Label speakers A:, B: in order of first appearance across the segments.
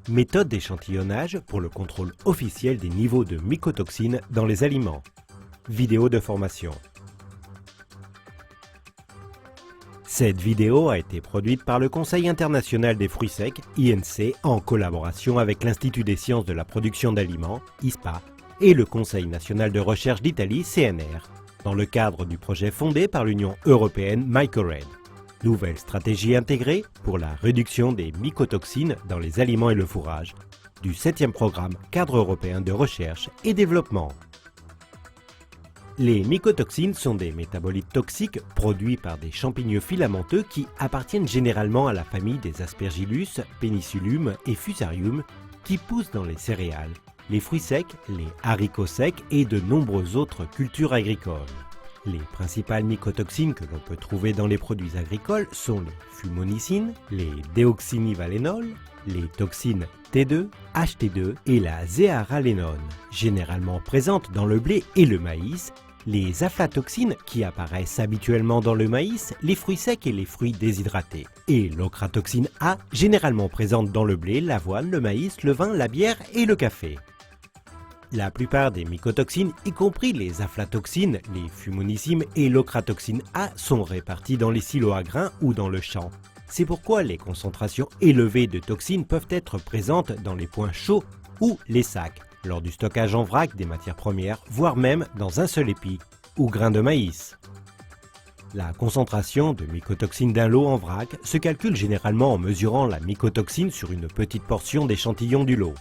A: Méthode d'échantillonnage pour le contrôle officiel des niveaux de mycotoxines dans les aliments. Vidéo de formation. Cette vidéo a été produite par le Conseil international des fruits secs, INC, en collaboration avec l'Institut des sciences de la production d'aliments, ISPA, et le Conseil national de recherche d'Italie, CNR, dans le cadre du projet fondé par l'Union européenne MycoRed. Nouvelle stratégie intégrée pour la réduction des mycotoxines dans les aliments et le fourrage, du 7e programme cadre européen de recherche et développement. Les mycotoxines sont des métabolites toxiques produits par des champignons filamenteux qui appartiennent généralement à la famille des Aspergillus, Penicillium et Fusarium qui poussent dans les céréales, les fruits secs, les haricots secs et de nombreuses autres cultures agricoles. Les principales mycotoxines que l'on peut trouver dans les produits agricoles sont les fumonicines, les déoxynivalénols, les toxines T2, HT2 et la zéaralénone, généralement présentes dans le blé et le maïs, les aflatoxines qui apparaissent habituellement dans le maïs, les fruits secs et les fruits déshydratés, et l'ochratoxine A, généralement présente dans le blé, l'avoine, le maïs, le vin, la bière et le café. La plupart des mycotoxines, y compris les aflatoxines, les fumonicimes et l'ochratoxine A, sont répartis dans les silos à grains ou dans le champ. C'est pourquoi les concentrations élevées de toxines peuvent être présentes dans les points chauds ou les sacs, lors du stockage en vrac des matières premières, voire même dans un seul épi ou grain de maïs. La concentration de mycotoxines d'un lot en vrac se calcule généralement en mesurant la mycotoxine sur une petite portion d'échantillon du lot.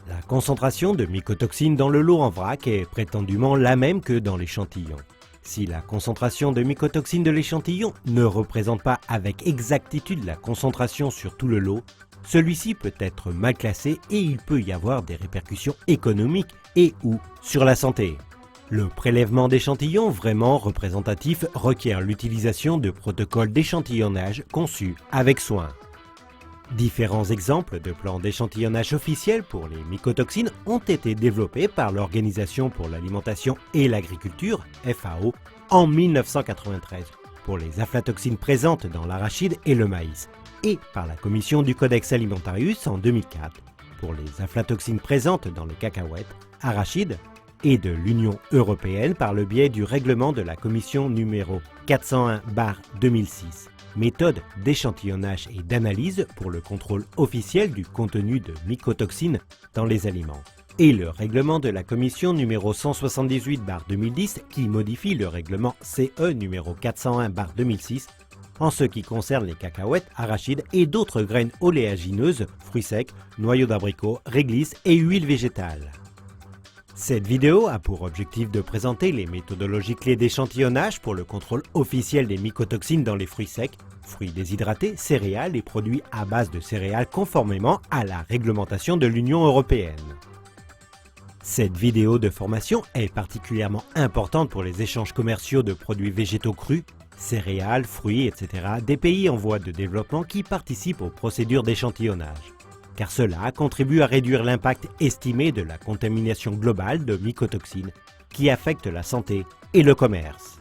A: La concentration de mycotoxines dans le lot en vrac est prétendument la même que dans l'échantillon. Si la concentration de mycotoxines de l'échantillon ne représente pas avec exactitude la concentration sur tout le lot, celui-ci peut être mal classé et il peut y avoir des répercussions économiques et ou sur la santé. Le prélèvement d'échantillons vraiment représentatifs requiert l'utilisation de protocoles d'échantillonnage conçus avec soin. Différents exemples de plans d'échantillonnage officiels pour les mycotoxines ont été développés par l'Organisation pour l'alimentation et l'agriculture, FAO, en 1993 pour les aflatoxines présentes dans l'arachide et le maïs, et par la Commission du Codex Alimentarius en 2004 pour les aflatoxines présentes dans les cacahuètes, arachides, et de l'Union européenne par le biais du règlement de la Commission numéro 401/2006. Méthode d'échantillonnage et d'analyse pour le contrôle officiel du contenu de mycotoxines dans les aliments. Et le règlement de la Commission numéro 178/2010 qui modifie le règlement CE numéro 401/2006 en ce qui concerne les cacahuètes, arachides et d'autres graines oléagineuses, fruits secs, noyaux d'abricot, réglisse et huile végétale. Cette vidéo a pour objectif de présenter les méthodologies clés d'échantillonnage pour le contrôle officiel des mycotoxines dans les fruits secs, fruits déshydratés, céréales et produits à base de céréales conformément à la réglementation de l'Union européenne. Cette vidéo de formation est particulièrement importante pour les échanges commerciaux de produits végétaux crus, céréales, fruits, etc. des pays en voie de développement qui participent aux procédures d'échantillonnage, car cela contribue à réduire l'impact estimé de la contamination globale de mycotoxines qui affecte la santé et le commerce.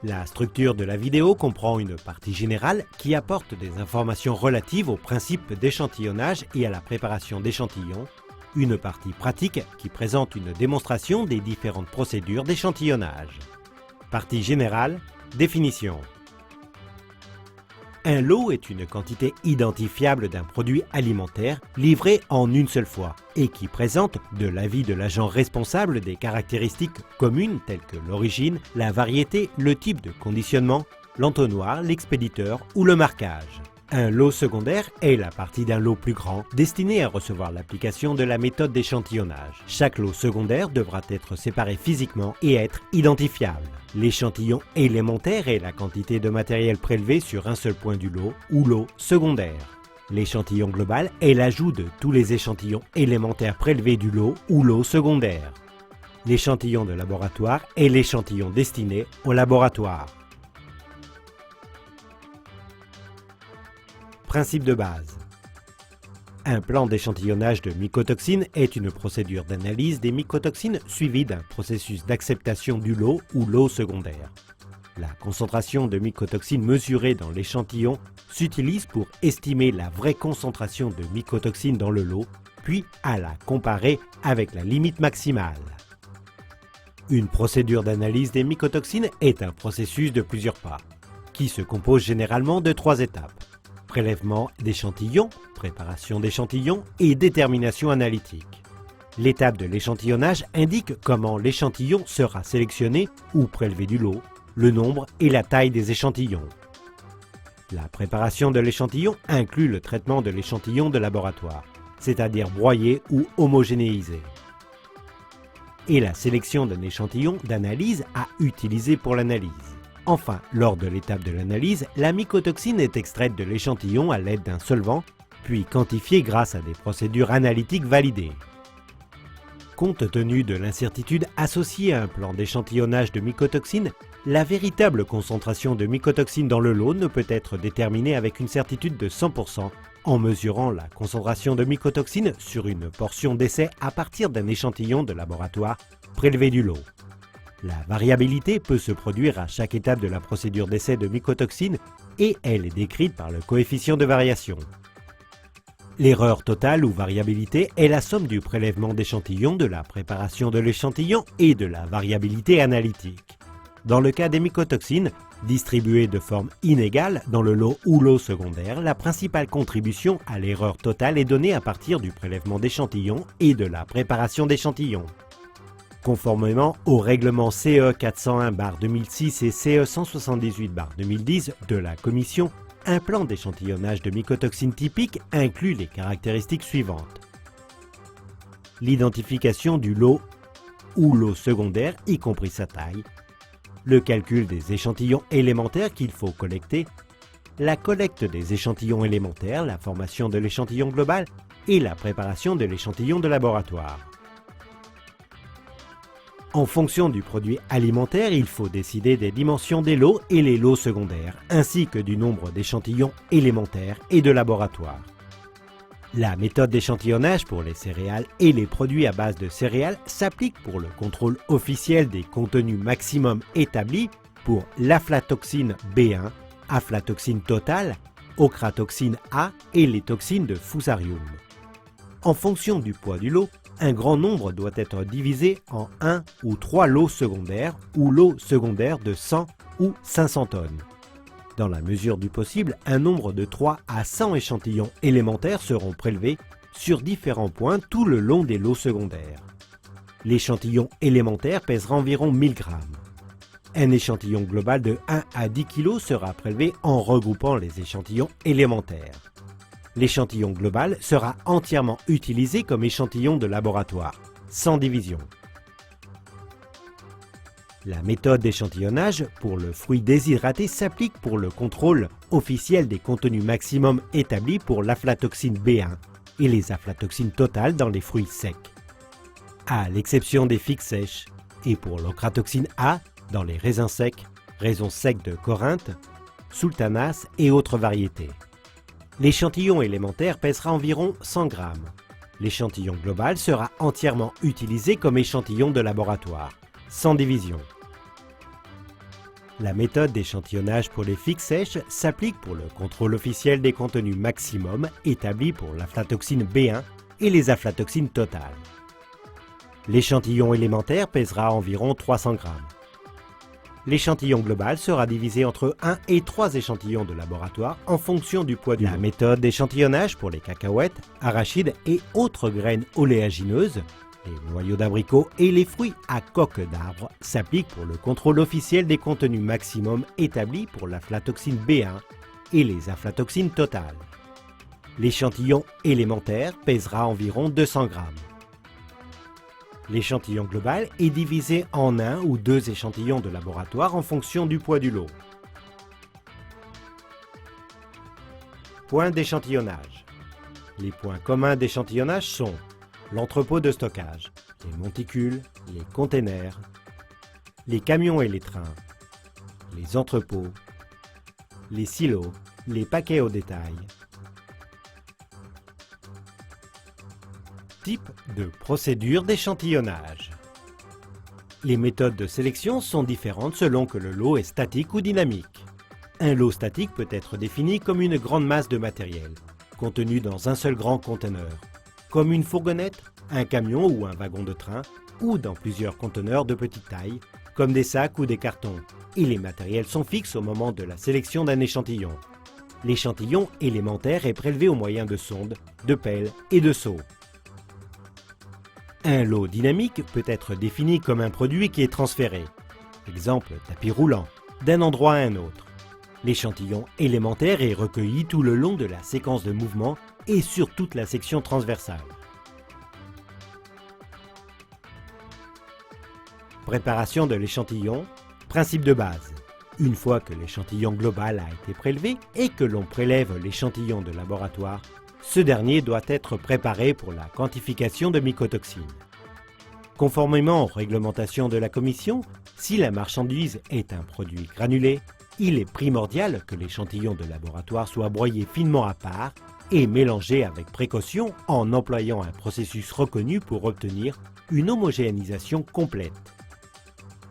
A: La structure de la vidéo comprend une partie générale qui apporte des informations relatives aux principes d'échantillonnage et à la préparation d'échantillons, une partie pratique qui présente une démonstration des différentes procédures d'échantillonnage. Partie générale, définition. Un lot est une quantité identifiable d'un produit alimentaire livré en une seule fois et qui présente, de l'avis de l'agent responsable, des caractéristiques communes telles que l'origine, la variété, le type de conditionnement, l'entonnoir, l'expéditeur ou le marquage. Un lot secondaire est la partie d'un lot plus grand destiné à recevoir l'application de la méthode d'échantillonnage. Chaque lot secondaire devra être séparé physiquement et être identifiable. L'échantillon élémentaire est la quantité de matériel prélevé sur un seul point du lot ou lot secondaire. L'échantillon global est l'ajout de tous les échantillons élémentaires prélevés du lot ou lot secondaire. L'échantillon de laboratoire est l'échantillon destiné au laboratoire. Principe de base. Un plan d'échantillonnage de mycotoxines est une procédure d'analyse des mycotoxines suivie d'un processus d'acceptation du lot ou lot secondaire. La concentration de mycotoxines mesurée dans l'échantillon s'utilise pour estimer la vraie concentration de mycotoxines dans le lot, puis à la comparer avec la limite maximale. Une procédure d'analyse des mycotoxines est un processus de plusieurs pas, qui se compose généralement de 3 étapes: prélèvement d'échantillons, préparation d'échantillons et détermination analytique. L'étape de l'échantillonnage indique comment l'échantillon sera sélectionné ou prélevé du lot, le nombre et la taille des échantillons. La préparation de l'échantillon inclut le traitement de l'échantillon de laboratoire, c'est-à-dire broyé ou homogénéisé, et la sélection d'un échantillon d'analyse à utiliser pour l'analyse. Enfin, lors de l'étape de l'analyse, la mycotoxine est extraite de l'échantillon à l'aide d'un solvant, puis quantifiée grâce à des procédures analytiques validées. Compte tenu de l'incertitude associée à un plan d'échantillonnage de mycotoxines, la véritable concentration de mycotoxines dans le lot ne peut être déterminée avec une certitude de 100% en mesurant la concentration de mycotoxines sur une portion d'essai à partir d'un échantillon de laboratoire prélevé du lot. La variabilité peut se produire à chaque étape de la procédure d'essai de mycotoxines et elle est décrite par le coefficient de variation. L'erreur totale ou variabilité est la somme du prélèvement d'échantillons, de la préparation de l'échantillon et de la variabilité analytique. Dans le cas des mycotoxines, distribuées de forme inégale dans le lot ou lot secondaire, la principale contribution à l'erreur totale est donnée à partir du prélèvement d'échantillons et de la préparation d'échantillons. Conformément au règlement CE 401/2006 et CE 178/2010 de la Commission, un plan d'échantillonnage de mycotoxines typique inclut les caractéristiques suivantes: l'identification du lot ou lot secondaire, y compris sa taille, le calcul des échantillons élémentaires qu'il faut collecter, la collecte des échantillons élémentaires, la formation de l'échantillon global et la préparation de l'échantillon de laboratoire. En fonction du produit alimentaire, il faut décider des dimensions des lots et les lots secondaires, ainsi que du nombre d'échantillons élémentaires et de laboratoire. La méthode d'échantillonnage pour les céréales et les produits à base de céréales s'applique pour le contrôle officiel des contenus maximum établis pour l'aflatoxine B1, aflatoxine totale, ochratoxine A et les toxines de Fusarium. En fonction du poids du lot, un grand nombre doit être divisé en 1 ou 3 lots secondaires ou lots secondaires de 100 ou 500 tonnes. Dans la mesure du possible, un nombre de 3 à 100 échantillons élémentaires seront prélevés sur différents points tout le long des lots secondaires. L'échantillon élémentaire pèsera environ 1000 grammes. Un échantillon global de 1 à 10 kg sera prélevé en regroupant les échantillons élémentaires. L'échantillon global sera entièrement utilisé comme échantillon de laboratoire, sans division. La méthode d'échantillonnage pour le fruit déshydraté s'applique pour le contrôle officiel des contenus maximum établis pour l'aflatoxine B1 et les aflatoxines totales dans les fruits secs, à l'exception des figues sèches, et pour l'ochratoxine A dans les raisins secs de Corinthe, sultanas et autres variétés. L'échantillon élémentaire pèsera environ 100 grammes. L'échantillon global sera entièrement utilisé comme échantillon de laboratoire, sans division. La méthode d'échantillonnage pour les figues sèches s'applique pour le contrôle officiel des contenus maximum établis pour l'aflatoxine B1 et les aflatoxines totales. L'échantillon élémentaire pèsera environ 300 grammes. L'échantillon global sera divisé entre 1 et 3 échantillons de laboratoire en fonction du poids du lot. La méthode d'échantillonnage pour les cacahuètes, arachides et autres graines oléagineuses, les noyaux d'abricot et les fruits à coque d'arbre s'applique pour le contrôle officiel des contenus maximum établis pour l'aflatoxine B1 et les aflatoxines totales. L'échantillon élémentaire pèsera environ 200 grammes. L'échantillon global est divisé en 1 ou 2 échantillons de laboratoire en fonction du poids du lot. Points d'échantillonnage. Les points communs d'échantillonnage sont l'entrepôt de stockage, les monticules, les containers, les camions et les trains, les entrepôts, les silos, les paquets au détail. Type de procédure d'échantillonnage. Les méthodes de sélection sont différentes selon que le lot est statique ou dynamique. Un lot statique peut être défini comme une grande masse de matériel, contenu dans un seul grand conteneur, comme une fourgonnette, un camion ou un wagon de train, ou dans plusieurs conteneurs de petite taille, comme des sacs ou des cartons, et les matériels sont fixes au moment de la sélection d'un échantillon. L'échantillon élémentaire est prélevé au moyen de sondes, de pelles et de seaux. Un lot dynamique peut être défini comme un produit qui est transféré, exemple tapis roulant, d'un endroit à un autre. L'échantillon élémentaire est recueilli tout le long de la séquence de mouvement et sur toute la section transversale. Préparation de l'échantillon, principe de base. Une fois que l'échantillon global a été prélevé et que l'on prélève l'échantillon de laboratoire, ce dernier doit être préparé pour la quantification de mycotoxines. Conformément aux réglementations de la Commission, si la marchandise est un produit granulé, il est primordial que l'échantillon de laboratoire soit broyé finement à part et mélangé avec précaution en employant un processus reconnu pour obtenir une homogénéisation complète.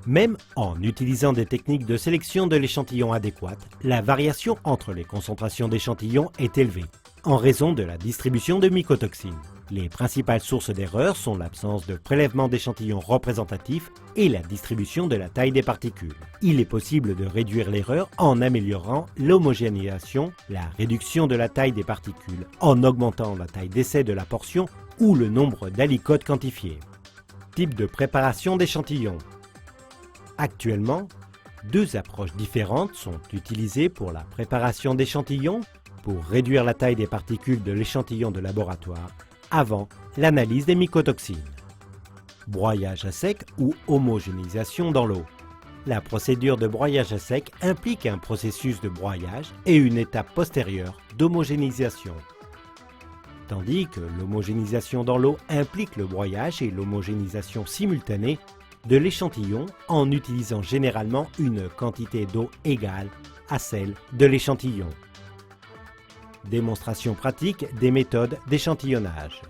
A: Même en utilisant des techniques de sélection de l'échantillon adéquates, la variation entre les concentrations d'échantillons est élevée, en raison de la distribution de mycotoxines. Les principales sources d'erreur sont l'absence de prélèvement d'échantillons représentatifs et la distribution de la taille des particules. Il est possible de réduire l'erreur en améliorant l'homogénéisation, la réduction de la taille des particules, en augmentant la taille d'essai de la portion ou le nombre d'aliquots quantifiés. Type de préparation d'échantillons. Actuellement, deux approches différentes sont utilisées pour la préparation d'échantillons pour réduire la taille des particules de l'échantillon de laboratoire avant l'analyse des mycotoxines. Broyage à sec ou homogénéisation dans l'eau. La procédure de broyage à sec implique un processus de broyage et une étape postérieure d'homogénéisation. Tandis que l'homogénéisation dans l'eau implique le broyage et l'homogénéisation simultanée de l'échantillon en utilisant généralement une quantité d'eau égale à celle de l'échantillon. Démonstration pratique des méthodes d'échantillonnage.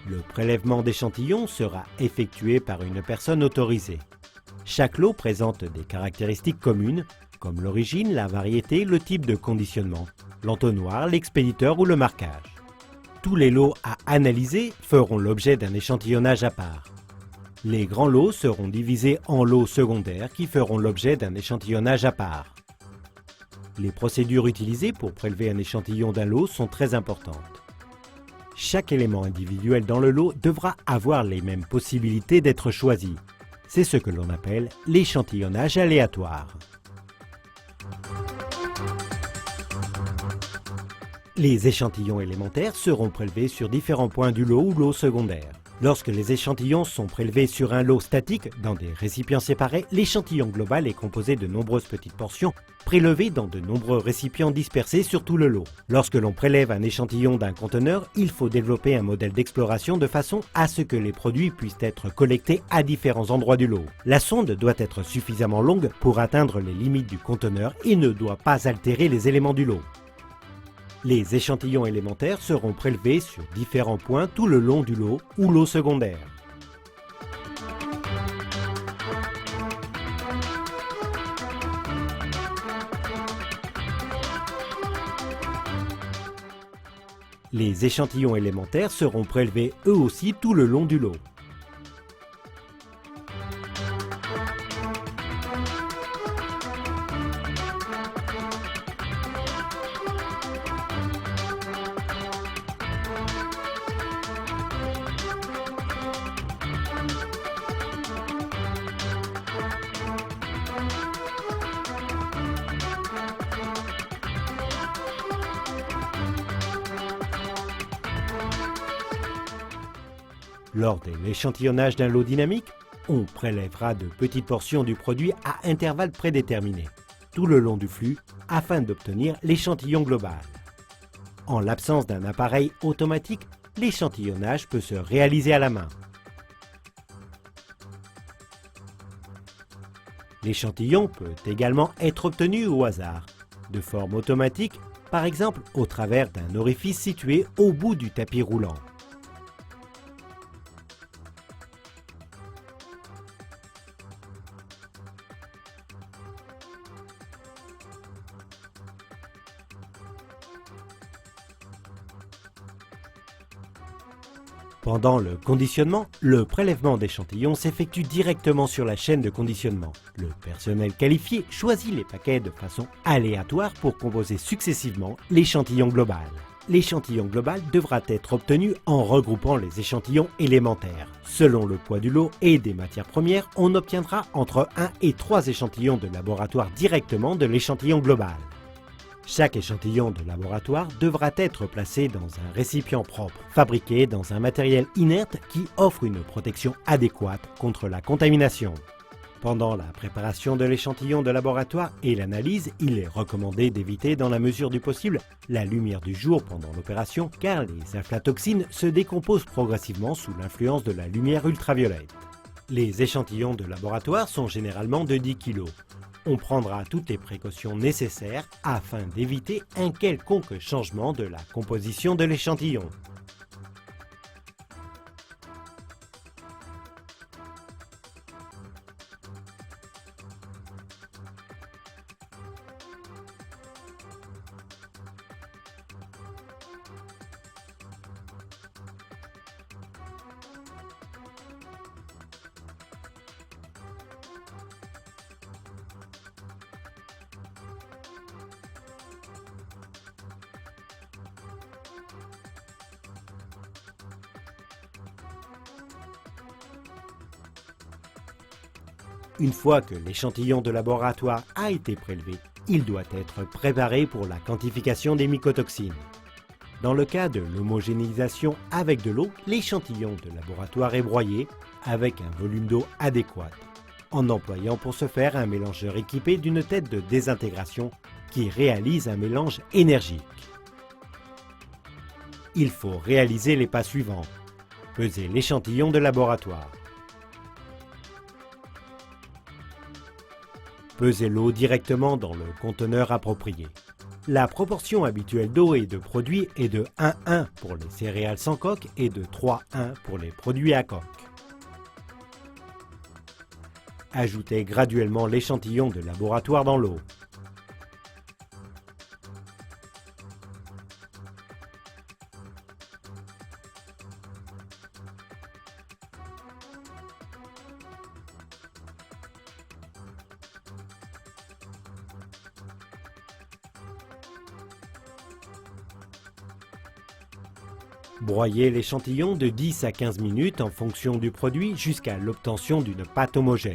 A: Le prélèvement d'échantillons sera effectué par une personne autorisée. Chaque lot présente des caractéristiques communes, comme l'origine, la variété, le type de conditionnement, l'entonnoir, l'expéditeur ou le marquage. Tous les lots à analyser feront l'objet d'un échantillonnage à part. Les grands lots seront divisés en lots secondaires qui feront l'objet d'un échantillonnage à part. Les procédures utilisées pour prélever un échantillon d'un lot sont très importantes. Chaque élément individuel dans le lot devra avoir les mêmes possibilités d'être choisi. C'est ce que l'on appelle l'échantillonnage aléatoire. Les échantillons élémentaires seront prélevés sur différents points du lot ou lot secondaire. Lorsque les échantillons sont prélevés sur un lot statique dans des récipients séparés, l'échantillon global est composé de nombreuses petites portions prélevées dans de nombreux récipients dispersés sur tout le lot. Lorsque l'on prélève un échantillon d'un conteneur, il faut développer un modèle d'exploration de façon à ce que les produits puissent être collectés à différents endroits du lot. La sonde doit être suffisamment longue pour atteindre les limites du conteneur et ne doit pas altérer les éléments du lot. Les échantillons élémentaires seront prélevés sur différents points tout le long du lot ou lot secondaire. Les échantillons élémentaires seront prélevés eux aussi tout le long du lot. Lors de l'échantillonnage d'un lot dynamique, on prélèvera de petites portions du produit à intervalles prédéterminés, tout le long du flux, afin d'obtenir l'échantillon global. En l'absence d'un appareil automatique, l'échantillonnage peut se réaliser à la main. L'échantillon peut également être obtenu au hasard, de forme automatique, par exemple au travers d'un orifice situé au bout du tapis roulant. Pendant le conditionnement, le prélèvement d'échantillons s'effectue directement sur la chaîne de conditionnement. Le personnel qualifié choisit les paquets de façon aléatoire pour composer successivement l'échantillon global. L'échantillon global devra être obtenu en regroupant les échantillons élémentaires. Selon le poids du lot et des matières premières, on obtiendra entre 1 et 3 échantillons de laboratoire directement de l'échantillon global. Chaque échantillon de laboratoire devra être placé dans un récipient propre, fabriqué dans un matériel inerte qui offre une protection adéquate contre la contamination. Pendant la préparation de l'échantillon de laboratoire et l'analyse, il est recommandé d'éviter dans la mesure du possible la lumière du jour pendant l'opération car les aflatoxines se décomposent progressivement sous l'influence de la lumière ultraviolette. Les échantillons de laboratoire sont généralement de 10 kg. On prendra toutes les précautions nécessaires afin d'éviter un quelconque changement de la composition de l'échantillon. Une fois que l'échantillon de laboratoire a été prélevé, il doit être préparé pour la quantification des mycotoxines. Dans le cas de l'homogénéisation avec de l'eau, l'échantillon de laboratoire est broyé avec un volume d'eau adéquat, en employant pour ce faire un mélangeur équipé d'une tête de désintégration qui réalise un mélange énergique. Il faut réaliser les pas suivants. Peser l'échantillon de laboratoire. Peser l'eau directement dans le conteneur approprié. La proportion habituelle d'eau et de produit est de 1:1 pour les céréales sans coque et de 3:1 pour les produits à coque. Ajoutez graduellement l'échantillon de laboratoire dans l'eau. Broyez l'échantillon de 10 à 15 minutes en fonction du produit jusqu'à l'obtention d'une pâte homogène.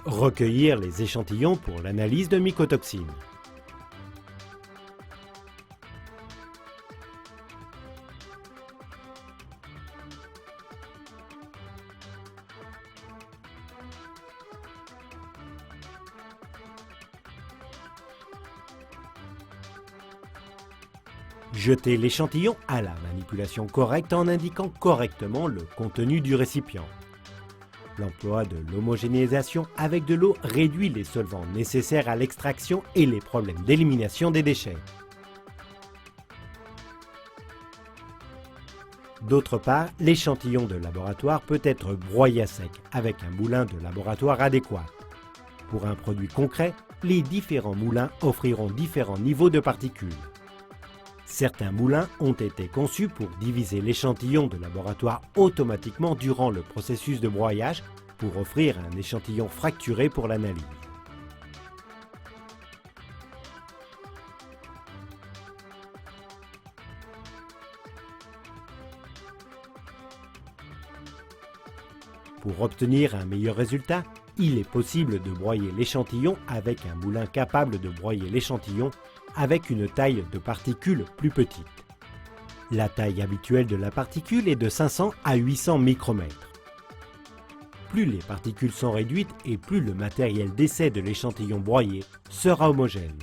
A: Recueillir les échantillons pour l'analyse de mycotoxines. Jetez l'échantillon à la manipulation correcte en indiquant correctement le contenu du récipient. L'emploi de l'homogénéisation avec de l'eau réduit les solvants nécessaires à l'extraction et les problèmes d'élimination des déchets. D'autre part, l'échantillon de laboratoire peut être broyé à sec avec un moulin de laboratoire adéquat. Pour un produit concret, les différents moulins offriront différents niveaux de particules. Certains moulins ont été conçus pour diviser l'échantillon de laboratoire automatiquement durant le processus de broyage pour offrir un échantillon fracturé pour l'analyse. Pour obtenir un meilleur résultat, il est possible de broyer l'échantillon avec un moulin capable de broyer l'échantillon avec une taille de particules plus petite. La taille habituelle de la particule est de 500 à 800 micromètres. Plus les particules sont réduites et plus le matériel d'essai de l'échantillon broyé sera homogène.